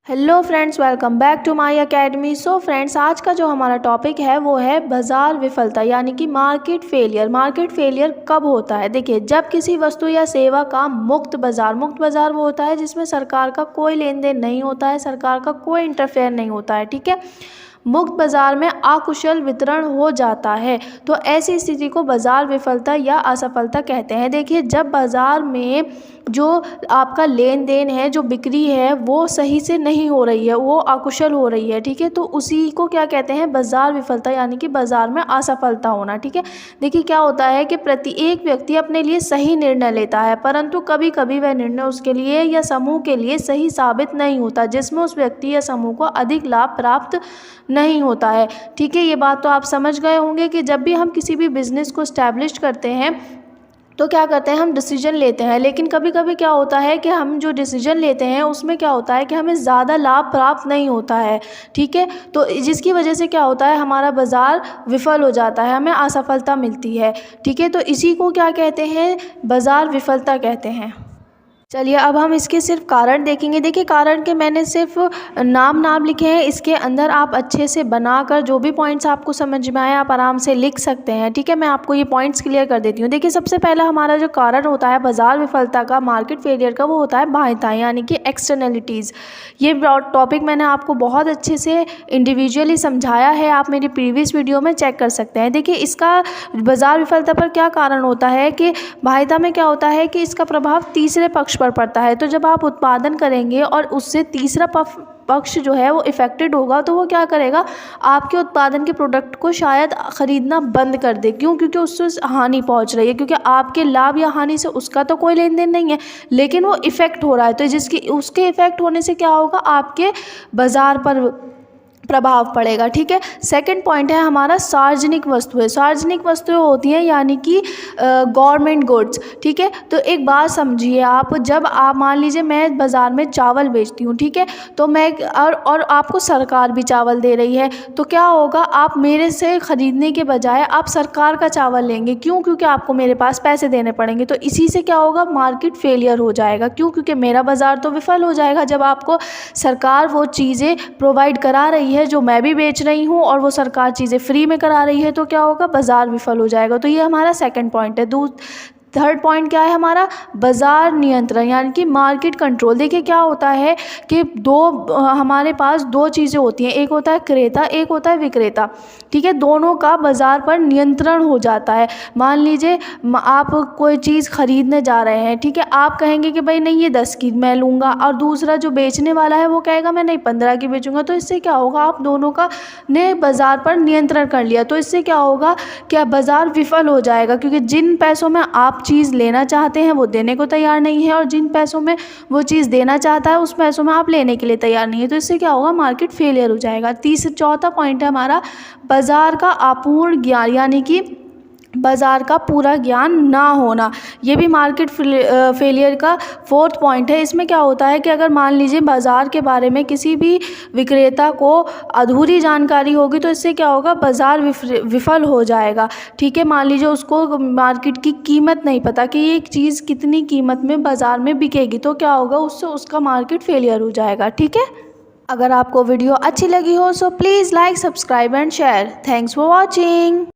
Hello friends, welcome back to my academy. So friends, आज का जो हमारा टॉपिक है वो है बाज़ार विफलता यानी कि मार्केट फेलियर। मार्केट फेलियर कब होता है? देखिए, जब किसी वस्तु या सेवा का मुक्त बाज़ार वो होता है जिसमें सरकार का कोई लेन देन नहीं होता है, सरकार का कोई इंटरफेयर नहीं होता है। ठीक है, मुक्त बाज़ार में अकुशल वितरण हो जाता है, तो ऐसी स्थिति को बाज़ार विफलता या असफलता कहते हैं। देखिए, जब बाज़ार में जो आपका लेन देन है, जो बिक्री है, वो सही से नहीं हो रही है, वो अकुशल हो रही है। ठीक है, तो उसी को क्या कहते हैं? बाज़ार विफलता यानी कि बाज़ार में असफलता होना। ठीक है, देखिए क्या होता है कि प्रत्येक व्यक्ति अपने लिए सही निर्णय लेता है, परंतु कभी कभी वह निर्णय उसके लिए या समूह के लिए सही साबित नहीं होता, जिसमें उस व्यक्ति या समूह को अधिक लाभ प्राप्त नहीं होता है। ठीक है, ये बात तो आप समझ गए होंगे कि जब भी हम किसी भी बिज़नेस को इस्टेब्लिश करते हैं तो क्या करते हैं, हम डिसीजन लेते हैं, लेकिन कभी कभी क्या होता है कि हम जो डिसीजन लेते हैं उसमें क्या होता है कि हमें ज़्यादा लाभ प्राप्त नहीं होता है। ठीक है, तो जिसकी वजह से क्या होता है, हमारा बाज़ार विफल हो जाता है, हमें असफलता मिलती है। ठीक है, तो इसी को क्या कहते हैं? बाज़ार विफलता कहते हैं। चलिए, अब हम इसके सिर्फ कारण देखेंगे। देखिए, कारण के मैंने सिर्फ नाम लिखे हैं, इसके अंदर आप अच्छे से बनाकर जो भी पॉइंट्स आपको समझ में आए आप आराम से लिख सकते हैं। ठीक है, मैं आपको ये पॉइंट्स क्लियर कर देती हूँ। देखिए, सबसे पहला हमारा जो कारण होता है बाज़ार विफलता का, मार्केट फेलियर का, वो होता है बाध्यताएँ यानी कि एक्सटर्नलिटीज़। ये टॉपिक मैंने आपको बहुत अच्छे से इंडिविजुअली समझाया है, आप मेरी प्रीवियस वीडियो में चेक कर सकते हैं। देखिए, इसका बाज़ार विफलता पर क्या कारण होता है कि बाध्यता में क्या होता है कि इसका प्रभाव तीसरे पक्ष पर पड़ता है। तो जब आप उत्पादन करेंगे और उससे तीसरा पक्ष जो है वो इफ़ेक्टेड होगा, तो वो क्या करेगा, आपके उत्पादन के प्रोडक्ट को शायद ख़रीदना बंद कर दे। क्यों? क्योंकि उससे हानि पहुंच रही है, क्योंकि आपके लाभ या हानि से उसका तो कोई लेन देन नहीं है, लेकिन वो इफ़ेक्ट हो रहा है। तो जिसकी उसके इफ़ेक्ट होने से क्या होगा, आपके बाज़ार पर प्रभाव पड़ेगा। ठीक है, सेकंड पॉइंट है हमारा सार्वजनिक वस्तुएं। सार्वजनिक वस्तुएं होती हैं यानी कि गवर्नमेंट गुड्स। ठीक है, तो एक बात समझिए आप, जब आप मान लीजिए मैं बाज़ार में चावल बेचती हूँ, ठीक है, तो मैं और आपको सरकार भी चावल दे रही है, तो क्या होगा, आप मेरे से ख़रीदने के बजाय आप सरकार का चावल लेंगे। क्यों? क्योंकि आपको मेरे पास पैसे देने पड़ेंगे। तो इसी से क्या होगा, मार्केट फेलियर हो जाएगा। क्यों? क्योंकि मेरा बाज़ार तो विफल हो जाएगा। जब आपको सरकार वो चीज़ें प्रोवाइड करा रही है जो मैं भी बेच रही हूँ और वो सरकार चीज़ें फ्री में करा रही है, तो क्या होगा, बाज़ार विफल हो जाएगा। तो ये हमारा सेकंड पॉइंट है। थर्ड पॉइंट क्या है हमारा? बाज़ार नियंत्रण यानी कि मार्केट कंट्रोल। देखिए, क्या होता है कि हमारे पास दो चीज़ें होती हैं, एक होता है क्रेता, एक होता है विक्रेता। ठीक है, दोनों का बाज़ार पर नियंत्रण हो जाता है। मान लीजिए आप कोई चीज़ खरीदने जा रहे हैं, ठीक है, आप कहेंगे कि भाई नहीं, ये 10 की मैं लूँगा, और दूसरा जो बेचने वाला है वो कहेगा मैं नहीं 15 की बेचूँगा। तो इससे क्या होगा, आप दोनों का ने बाज़ार पर नियंत्रण कर लिया। तो इससे क्या होगा, क्या बाज़ार विफल हो जाएगा, क्योंकि जिन पैसों में आप चीज़ लेना चाहते हैं वो देने को तैयार नहीं है, और जिन पैसों में वो चीज़ देना चाहता है उस पैसों में आप लेने के लिए तैयार नहीं है। तो इससे क्या होगा, मार्केट फेलियर हो जाएगा। चौथा पॉइंट है हमारा बाज़ार का अपूर्ण ज्ञान यानी कि बाज़ार का पूरा ज्ञान ना होना। ये भी मार्केट फेलियर का फोर्थ पॉइंट है। इसमें क्या होता है कि अगर मान लीजिए बाज़ार के बारे में किसी भी विक्रेता को अधूरी जानकारी होगी, तो इससे क्या होगा, बाज़ार विफल हो जाएगा। ठीक है, मान लीजिए उसको मार्केट की कीमत नहीं पता कि ये एक चीज़ कितनी कीमत में बाज़ार में बिकेगी, तो क्या होगा, उससे उसका मार्केट फेलियर हो जाएगा। ठीक है, अगर आपको वीडियो अच्छी लगी हो so please like, subscribe and share. Thanks for watching.